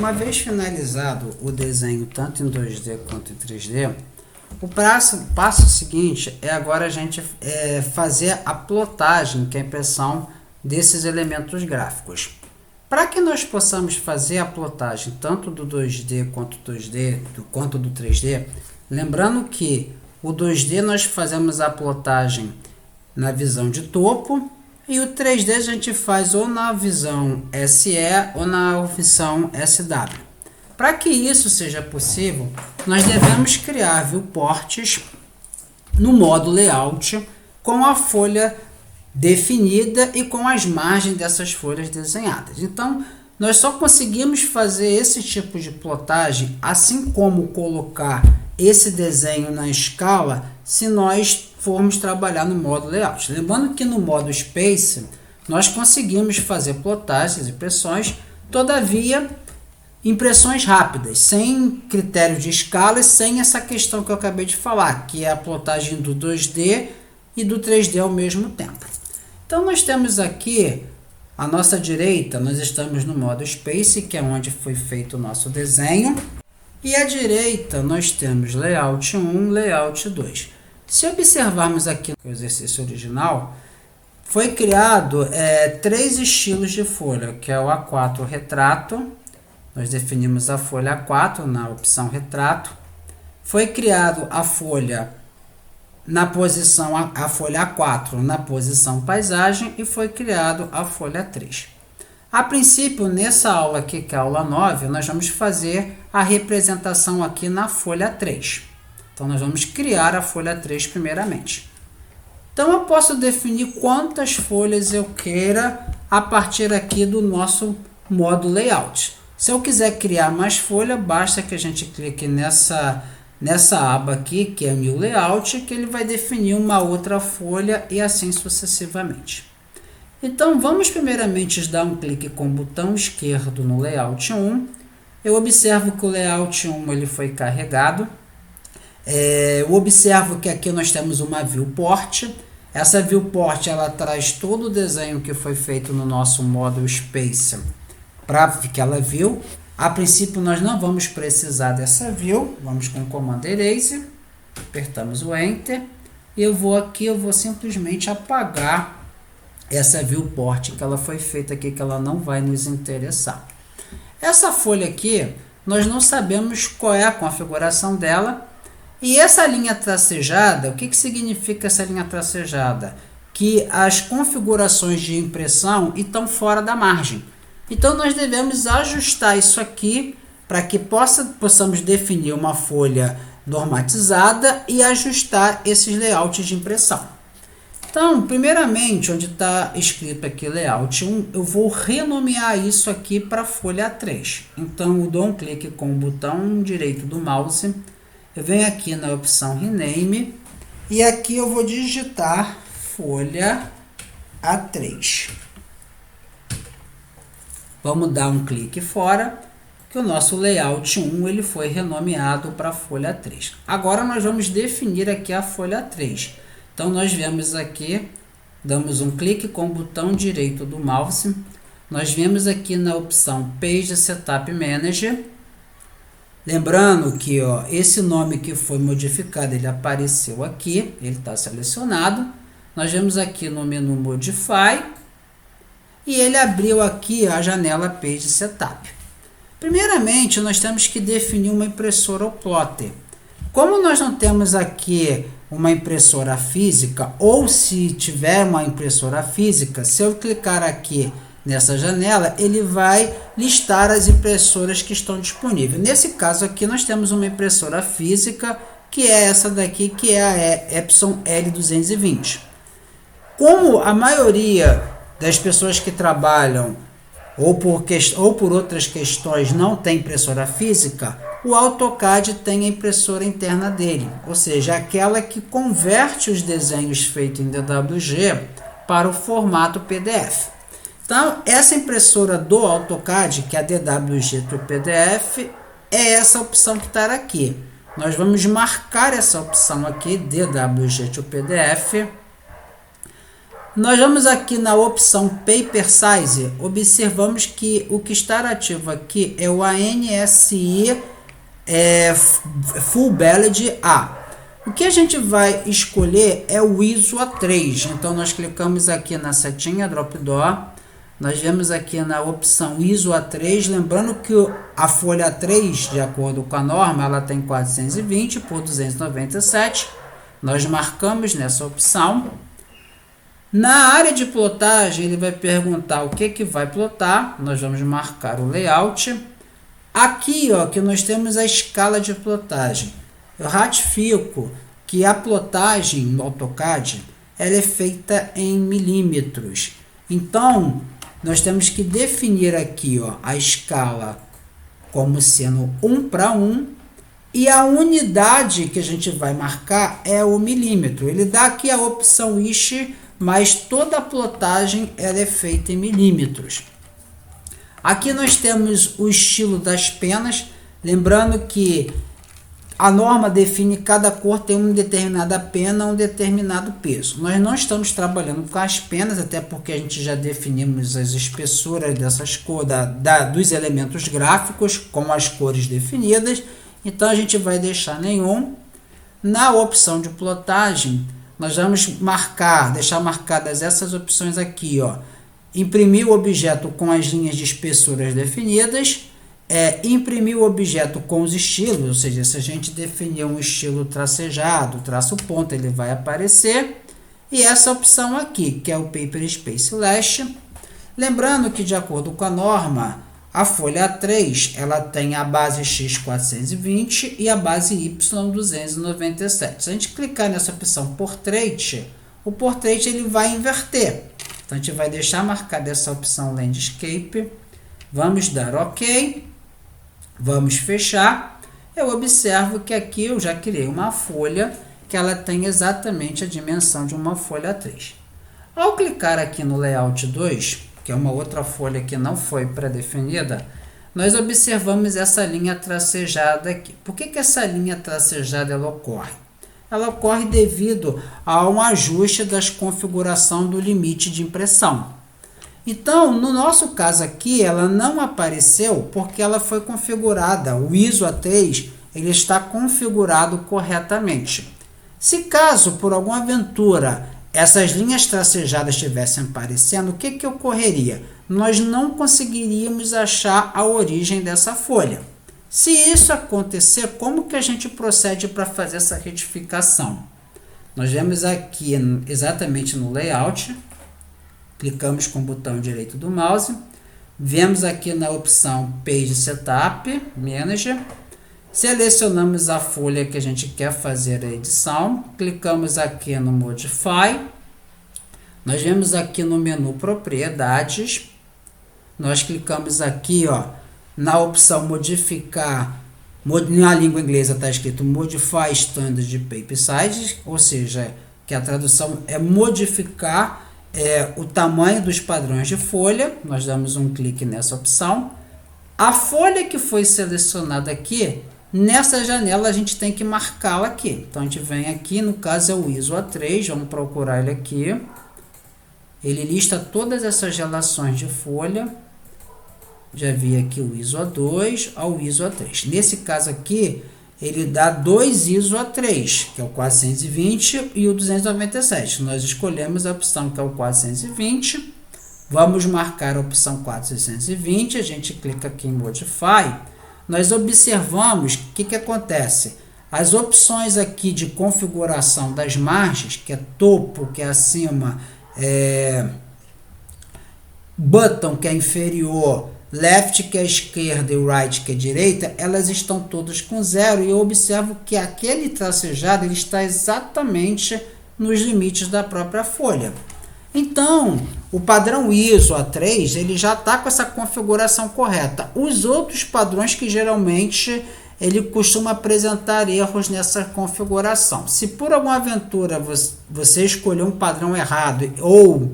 Uma vez finalizado o desenho tanto em 2D quanto em 3D, o passo seguinte é agora a gente fazer a plotagem, que é a impressão desses elementos gráficos. Para que nós possamos fazer a plotagem tanto do 2D quanto do 3D, lembrando que o 2D nós fazemos a plotagem na visão de topo e o 3D a gente faz ou na visão SE ou na visão SW. Para que isso seja possível, nós devemos criar viewports no modo layout com a folha definida e com as margens dessas folhas desenhadas. Então, nós só conseguimos fazer esse tipo de plotagem, assim como colocar esse desenho na escala, se nós formos trabalhar no modo layout. Lembrando que no modo Space, nós conseguimos fazer plotagens e impressões, todavia, impressões rápidas, sem critério de escala e sem essa questão que eu acabei de falar, que é a plotagem do 2D e do 3D ao mesmo tempo. Então, nós temos aqui, à nossa direita, nós estamos no modo Space, que é onde foi feito o nosso desenho. E à direita, nós temos Layout 1, Layout 2. Se observarmos aqui no exercício original, foi criado 3 estilos de folha, que é o A4 Retrato. Nós definimos a folha A4 na opção Retrato. Foi criado a folha na posição a folha A4 na posição Paisagem e foi criado a folha 3. A princípio, nessa aula aqui, que é a aula 9, nós vamos fazer a representação aqui na folha 3. Então, nós vamos criar a folha 3 primeiramente. Então, eu posso definir quantas folhas eu queira a partir aqui do nosso modo layout. Se eu quiser criar mais folha, basta que a gente clique nessa aba aqui, que é New Layout, que ele vai definir uma outra folha e assim sucessivamente. Então, vamos primeiramente dar um clique com o botão esquerdo no Layout 1. Eu observo que o Layout 1 ele foi carregado. Eu observo que aqui nós temos uma Viewport. Essa Viewport ela traz todo o desenho que foi feito no nosso modo Space para aquela view. A princípio, nós não vamos precisar dessa view. Vamos com o comando Erase, apertamos o Enter, e eu vou simplesmente apagar essa viewport que ela foi feita aqui, que ela não vai nos interessar. Essa folha aqui, nós não sabemos qual é a configuração dela, e essa linha tracejada, o que significa essa linha tracejada? Que as configurações de impressão estão fora da margem. Então, nós devemos ajustar isso aqui para que possamos definir uma folha normatizada e ajustar esses layouts de impressão. Então, primeiramente, onde está escrito aqui Layout 1, eu vou renomear isso aqui para folha 3. Então, eu dou um clique com o botão direito do mouse, eu venho aqui na opção Rename e aqui eu vou digitar folha A3. Vamos dar um clique fora, que o nosso Layout 1 ele foi renomeado para folha 3. Agora nós vamos definir aqui a folha 3. Então nós viemos aqui, damos um clique com o botão direito do mouse, nós viemos aqui na opção Page Setup Manager. Lembrando que esse nome que foi modificado, ele apareceu aqui, ele está selecionado. Nós vemos aqui no menu Modify, e ele abriu aqui a janela Page Setup. Primeiramente, nós temos que definir uma impressora ou plotter. Como nós não temos aqui uma impressora física, ou se tiver uma impressora física, se eu clicar aqui nessa janela, ele vai listar as impressoras que estão disponíveis. Nesse caso aqui, nós temos uma impressora física, que é essa daqui, que é a Epson L220. Como a maioria das pessoas que trabalham ou por outras questões não tem impressora física, o AutoCAD tem a impressora interna dele, ou seja, aquela que converte os desenhos feitos em DWG para o formato PDF. Então, essa impressora do AutoCAD, que é a DWG to PDF, é essa opção que está aqui. Nós vamos marcar essa opção aqui, DWG to PDF. Nós vamos aqui na opção Paper Size, observamos que o que está ativo aqui é o ANSI Full Ballad A. O que a gente vai escolher é o ISO A3, então nós clicamos aqui na setinha drop down, nós vemos aqui na opção ISO A3, lembrando que a folha A3, de acordo com a norma, ela tem 420 por 297, nós marcamos nessa opção. Na área de plotagem, ele vai perguntar o que vai plotar, nós vamos marcar o layout. Aqui, ó, que nós temos a escala de plotagem. Eu ratifico que a plotagem no AutoCAD ela é feita em milímetros. Então, nós temos que definir aqui, ó, a escala como sendo 1:1 e a unidade que a gente vai marcar é o milímetro. Ele dá aqui a opção ISH, mas toda a plotagem ela é feita em milímetros. Aqui nós temos o estilo das penas, lembrando que a norma define que cada cor tem uma determinada pena, um determinado peso. Nós não estamos trabalhando com as penas, até porque a gente já definimos as espessuras dessas cores, dos elementos gráficos com as cores definidas, então a gente vai deixar nenhum. Na opção de plotagem, nós vamos deixar marcadas essas opções aqui, ó. Imprimir o objeto com as linhas de espessuras definidas, imprimir o objeto com os estilos, ou seja, se a gente definir um estilo tracejado, traço ponta, ele vai aparecer. E essa opção aqui, que é o Paper Space Lash. Lembrando que, de acordo com a norma, a folha A3 ela tem a base X420 e a base Y297. Se a gente clicar nessa opção Portrait, o Portrait ele vai inverter. Então, a gente vai deixar marcada essa opção Landscape. Vamos dar OK. Vamos fechar. Eu observo que aqui eu já criei uma folha que ela tem exatamente a dimensão de uma folha A3. Ao clicar aqui no Layout 2, que é uma outra folha que não foi pré-definida, nós observamos essa linha tracejada aqui. Por que essa linha tracejada ela ocorre? Ela ocorre devido a um ajuste das configurações do limite de impressão. Então, no nosso caso aqui, ela não apareceu porque ela foi configurada. O ISO A3 ele está configurado corretamente. Se caso, por alguma aventura, essas linhas tracejadas estivessem aparecendo, o que ocorreria? Nós não conseguiríamos achar a origem dessa folha. Se isso acontecer, como que a gente procede para fazer essa retificação? Nós vemos aqui exatamente no Layout, clicamos com o botão direito do mouse, vemos aqui na opção Page Setup, Manager, selecionamos a folha que a gente quer fazer a edição, clicamos aqui no Modify, nós vemos aqui no menu Propriedades, nós clicamos aqui, ó, na opção Modificar, na língua inglesa está escrito Modify Standard Paper Size, ou seja, que a tradução é modificar o tamanho dos padrões de folha. Nós damos um clique nessa opção. A folha que foi selecionada aqui, nessa janela a gente tem que marcá-la aqui. Então a gente vem aqui, no caso é o ISO A3, vamos procurar ele aqui. Ele lista todas essas relações de folha. Já vi aqui o ISO A2 ao ISO A3. Nesse caso aqui, ele dá dois ISO A3, que é o 420 e o 297. Nós escolhemos a opção que é o 420. Vamos marcar a opção 420. A gente clica aqui em Modify. Nós observamos o que acontece. As opções aqui de configuração das margens, que é topo, que é acima, button, que é inferior, left, que é esquerda, e right, que é direita, elas estão todas com 0, e eu observo que aquele tracejado ele está exatamente nos limites da própria folha. Então, o padrão ISO A3 ele já está com essa configuração correta. Os outros padrões que geralmente ele costuma apresentar erros nessa configuração. Se por alguma aventura você escolheu um padrão errado ou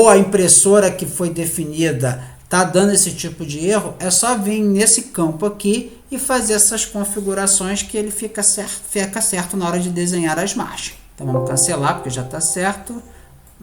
a impressora que foi definida está dando esse tipo de erro, é só vir nesse campo aqui e fazer essas configurações que ele fica certo na hora de desenhar as margens. Então vamos cancelar porque já está certo.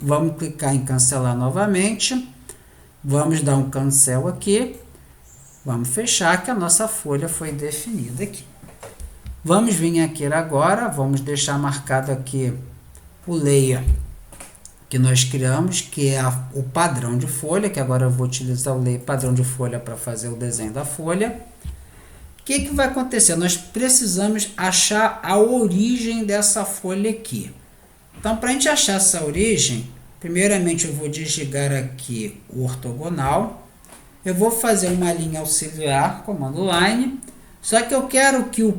Vamos clicar em cancelar novamente. Vamos dar um cancel aqui. Vamos fechar que a nossa folha foi definida aqui. Vamos vir aqui agora, vamos deixar marcado aqui o layer que nós criamos, que é o padrão de folha, que agora eu vou utilizar o layer padrão de folha para fazer o desenho da folha. O que vai acontecer? Nós precisamos achar a origem dessa folha aqui. Então, para a gente achar essa origem, primeiramente eu vou digitar aqui o ortogonal. Eu vou fazer uma linha auxiliar, comando line. Só que eu quero que o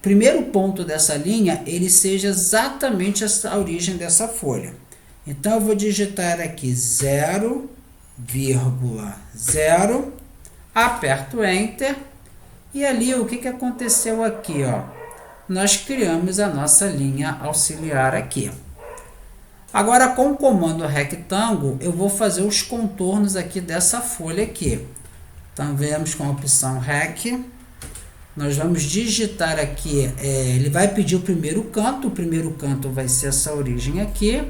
primeiro ponto dessa linha, ele seja exatamente a origem dessa folha. Então, eu vou digitar aqui 0,0, aperto Enter. E ali, o que aconteceu aqui, ó? Nós criamos a nossa linha auxiliar aqui. Agora, com o comando rectângulo, eu vou fazer os contornos aqui dessa folha aqui. Então, vemos com a opção REC. Nós vamos digitar aqui, ele vai pedir o primeiro canto vai ser essa origem aqui.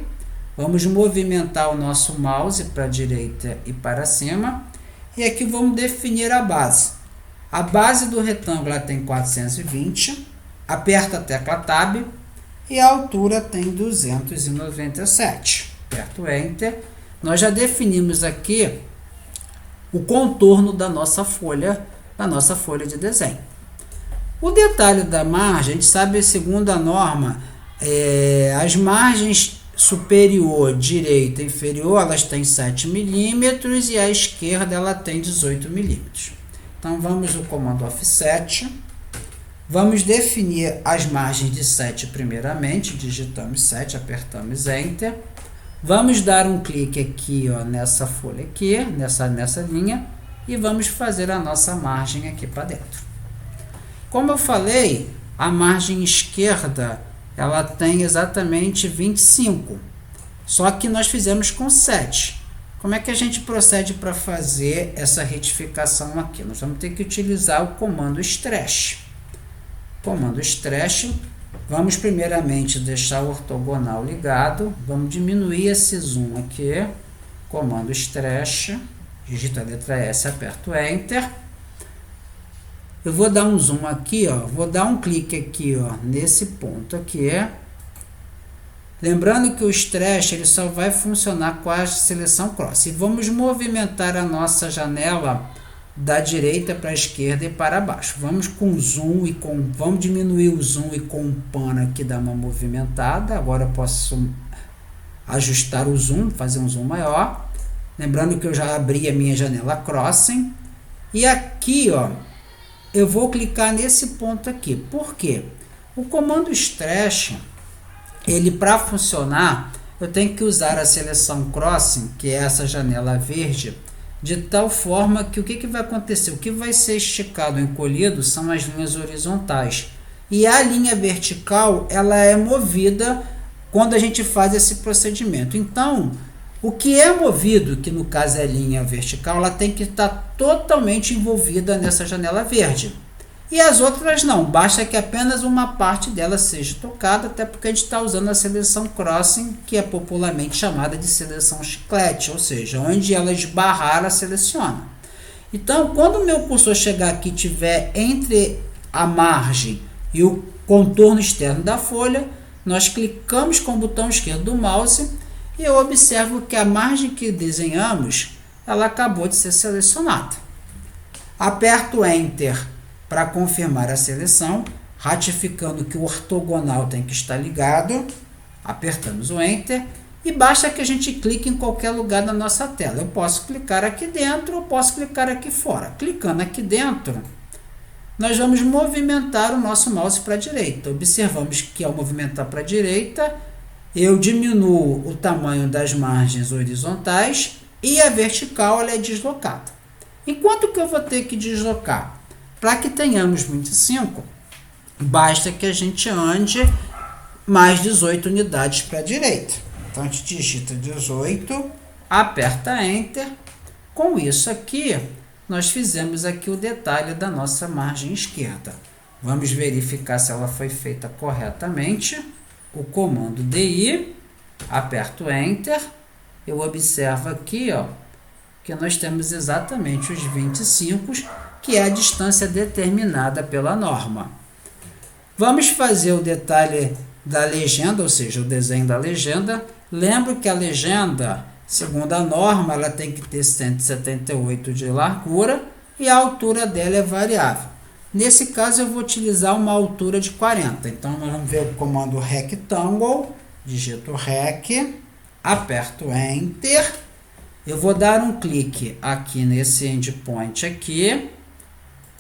Vamos movimentar o nosso mouse para a direita e para cima. E aqui vamos definir a base. A base do retângulo ela tem 420. Aperta a tecla Tab e a altura tem 297. Aperto Enter. Nós já definimos aqui o contorno da nossa folha de desenho. O detalhe da margem, a gente sabe, segundo a norma, as margens superior, direita e inferior, elas têm 7 milímetros e a esquerda ela tem 18 milímetros. Então, vamos no comando Offset. Vamos definir as margens de 7 primeiramente, digitamos 7, apertamos Enter. Vamos dar um clique aqui, ó, nessa folha aqui, nessa linha, e vamos fazer a nossa margem aqui para dentro. Como eu falei, a margem esquerda, ela tem exatamente 25, só que nós fizemos com 7. Como é que a gente procede para fazer essa retificação aqui? Nós vamos ter que utilizar o comando Stretch. Comando Stretch, vamos primeiramente deixar o ortogonal ligado, vamos diminuir esse zoom aqui, comando Stretch, digita a letra S, aperto Enter. Eu vou dar um zoom aqui, ó, vou dar um clique aqui, ó, nesse ponto aqui. Lembrando que o Stretch ele só vai funcionar com a seleção Cross. E vamos movimentar a nossa janela da direita para a esquerda e para baixo. Vamos com zoom e vamos diminuir o zoom e com o pano aqui dar uma movimentada. Agora eu posso ajustar o zoom, fazer um zoom maior. Lembrando que eu já abri a minha janela Crossing. E aqui, ó, eu vou clicar nesse ponto aqui. Por quê? O comando Stretch, ele para funcionar, eu tenho que usar a seleção Crossing, que é essa janela verde, de tal forma que o que vai acontecer? O que vai ser esticado ou encolhido são as linhas horizontais. E a linha vertical, ela é movida quando a gente faz esse procedimento. Então, o que é movido, que no caso é a linha vertical, ela tem que estar totalmente envolvida nessa janela verde. E as outras não, basta que apenas uma parte dela seja tocada, até porque a gente está usando a seleção Crossing, que é popularmente chamada de seleção chiclete, ou seja, onde ela esbarrar, ela seleciona. Então, quando o meu cursor chegar aqui e estiver entre a margem e o contorno externo da folha, nós clicamos com o botão esquerdo do mouse e eu observo que a margem que desenhamos, ela acabou de ser selecionada. Aperto Enter para confirmar a seleção, ratificando que o ortogonal tem que estar ligado, apertamos o Enter e basta que a gente clique em qualquer lugar da nossa tela. Eu posso clicar aqui dentro ou posso clicar aqui fora. Clicando aqui dentro, nós vamos movimentar o nosso mouse para a direita. Observamos que ao movimentar para a direita, eu diminuo o tamanho das margens horizontais e a vertical ela é deslocada. Enquanto que eu vou ter que deslocar? Para que tenhamos 25, basta que a gente ande mais 18 unidades para a direita. Então, a gente digita 18, aperta Enter. Com isso aqui, nós fizemos aqui o detalhe da nossa margem esquerda. Vamos verificar se ela foi feita corretamente. O comando DI, aperto Enter, eu observo aqui, ó, que nós temos exatamente os 25, que é a distância determinada pela norma. Vamos fazer o detalhe da legenda, ou seja, o desenho da legenda. Lembro que a legenda, segundo a norma, ela tem que ter 178 de largura e a altura dela é variável. Nesse caso, eu vou utilizar uma altura de 40. Então, nós vamos ver o comando Rectangle, digito REC, aperto Enter. Eu vou dar um clique aqui nesse endpoint aqui.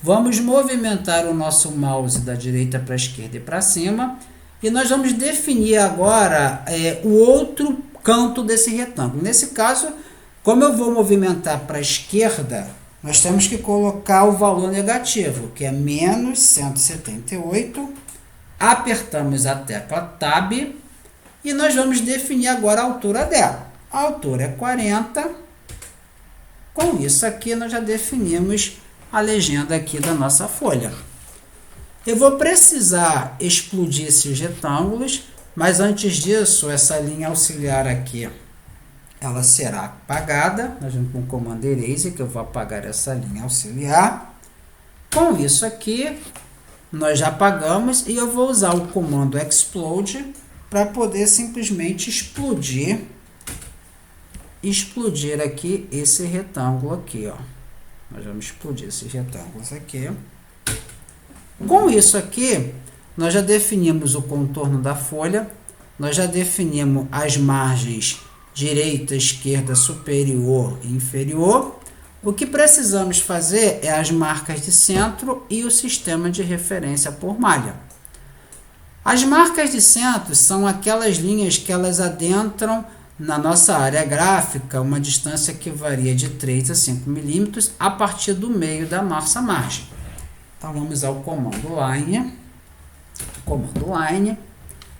Vamos movimentar o nosso mouse da direita para a esquerda e para cima. E nós vamos definir agora o outro canto desse retângulo. Nesse caso, como eu vou movimentar para a esquerda, nós temos que colocar o valor negativo, que é menos 178. Apertamos a tecla Tab e nós vamos definir agora a altura dela. A altura é 40. Com isso aqui, nós já definimos a legenda aqui da nossa folha. Eu vou precisar explodir esses retângulos, mas antes disso, essa linha auxiliar aqui, ela será apagada. Nós vamos com o comando Erase, que eu vou apagar essa linha auxiliar. Com isso aqui, nós já apagamos e eu vou usar o comando Explode para poder simplesmente explodir aqui esse retângulo aqui, ó. Nós vamos explodir esses retângulos aqui. Com isso aqui, nós já definimos o contorno da folha, nós já definimos as margens direita, esquerda, superior e inferior. O que precisamos fazer é as marcas de centro e o sistema de referência por malha. As marcas de centro são aquelas linhas que elas adentram na nossa área gráfica uma distância que varia de 3 a 5 milímetros a partir do meio da nossa margem. Então, vamos ao comando Line.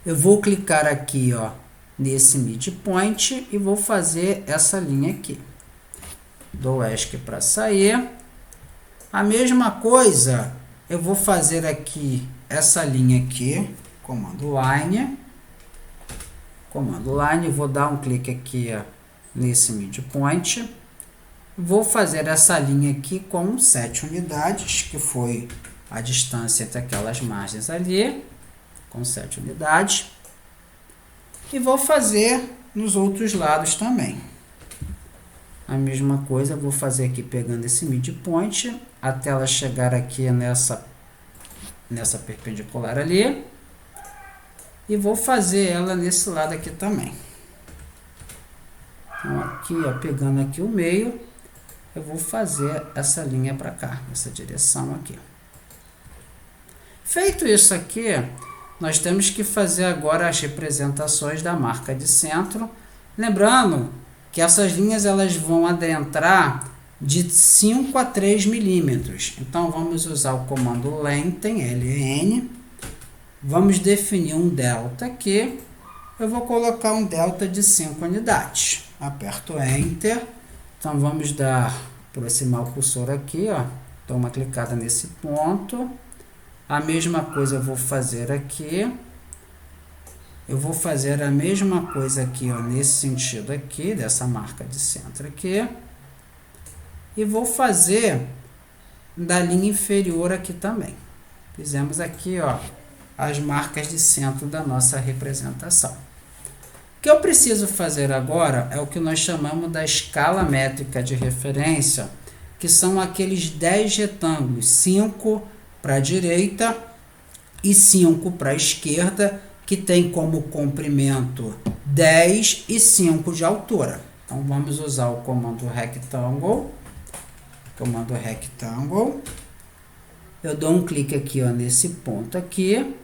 Eu vou clicar aqui, ó, nesse midpoint e vou fazer essa linha aqui. Dou ESC para sair. A mesma coisa, eu vou fazer aqui essa linha aqui, comando Line, vou dar um clique aqui, ó, nesse midpoint. Vou fazer essa linha aqui com 7 unidades, que foi a distância entre aquelas margens ali, com 7 unidades. E vou fazer nos outros lados também. A mesma coisa, vou fazer aqui pegando esse midpoint, até ela chegar aqui nessa perpendicular ali. E vou fazer ela nesse lado aqui também. Então, aqui, ó, pegando aqui o meio, eu vou fazer essa linha para cá, nessa direção aqui. Feito isso aqui, nós temos que fazer agora as representações da marca de centro. Lembrando que essas linhas elas vão adentrar de 5 a 3 milímetros. Então, vamos usar o comando Lengthen, LN. Vamos definir um delta aqui. Eu vou colocar um delta de 5 unidades. Aperto Enter. Então, vamos aproximar o cursor aqui, ó. Dou uma clicada nesse ponto. A mesma coisa eu vou fazer aqui. Eu vou fazer a mesma coisa aqui, ó, nesse sentido aqui, dessa marca de centro aqui. E vou fazer da linha inferior aqui também. Fizemos aqui, ó, as marcas de centro da nossa representação. O que eu preciso fazer agora é o que nós chamamos da escala métrica de referência, que são aqueles 10 retângulos, 5 para a direita e 5 para a esquerda, que tem como comprimento 10 e 5 de altura. Então, vamos usar o comando Rectangle. Eu dou um clique aqui, ó, nesse ponto aqui.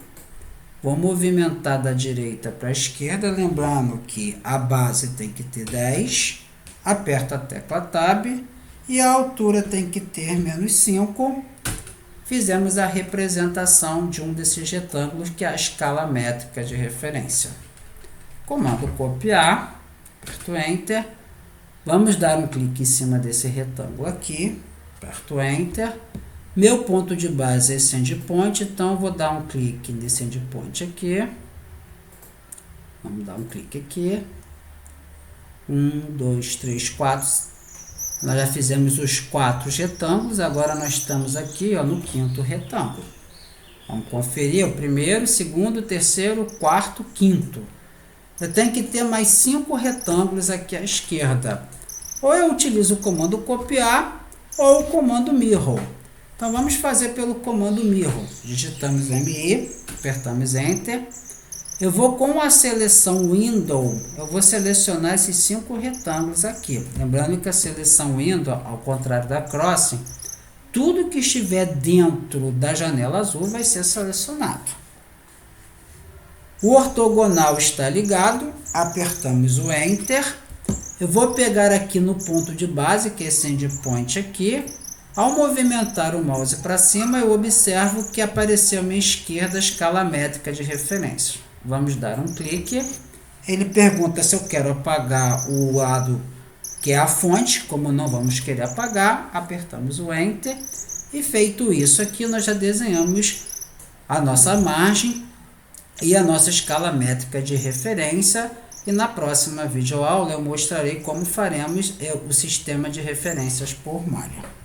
Vou movimentar da direita para a esquerda, lembrando que a base tem que ter 10. Aperto a tecla Tab e a altura tem que ter menos 5. Fizemos a representação de um desses retângulos, que é a escala métrica de referência. Comando copiar, aperto Enter. Vamos dar um clique em cima desse retângulo aqui, aperto Enter. Meu ponto de base é esse endpoint, então eu vou dar um clique nesse endpoint aqui. Vamos dar um clique aqui. 1, 2, 3, 4. Nós já fizemos os 4 retângulos, agora nós estamos aqui, ó, no 5º retângulo. Vamos conferir o primeiro, segundo, terceiro, quarto, quinto. Eu tenho que ter mais 5 retângulos aqui à esquerda. Ou eu utilizo o comando copiar ou o comando mirror. Então vamos fazer pelo comando mirror. Digitamos MI, apertamos Enter. Eu vou com a seleção Window, eu vou selecionar esses 5 retângulos aqui. Lembrando que a seleção Window, ao contrário da Crossing, tudo que estiver dentro da janela azul vai ser selecionado. O ortogonal está ligado, apertamos o Enter. Eu vou pegar aqui no ponto de base, que é esse endpoint aqui. Ao movimentar o mouse para cima, eu observo que apareceu à minha esquerda a escala métrica de referência. Vamos dar um clique. Ele pergunta se eu quero apagar o lado que é a fonte. Como não vamos querer apagar, apertamos o Enter. E feito isso aqui, nós já desenhamos a nossa margem e a nossa escala métrica de referência. E na próxima videoaula eu mostrarei como faremos o sistema de referências por malha.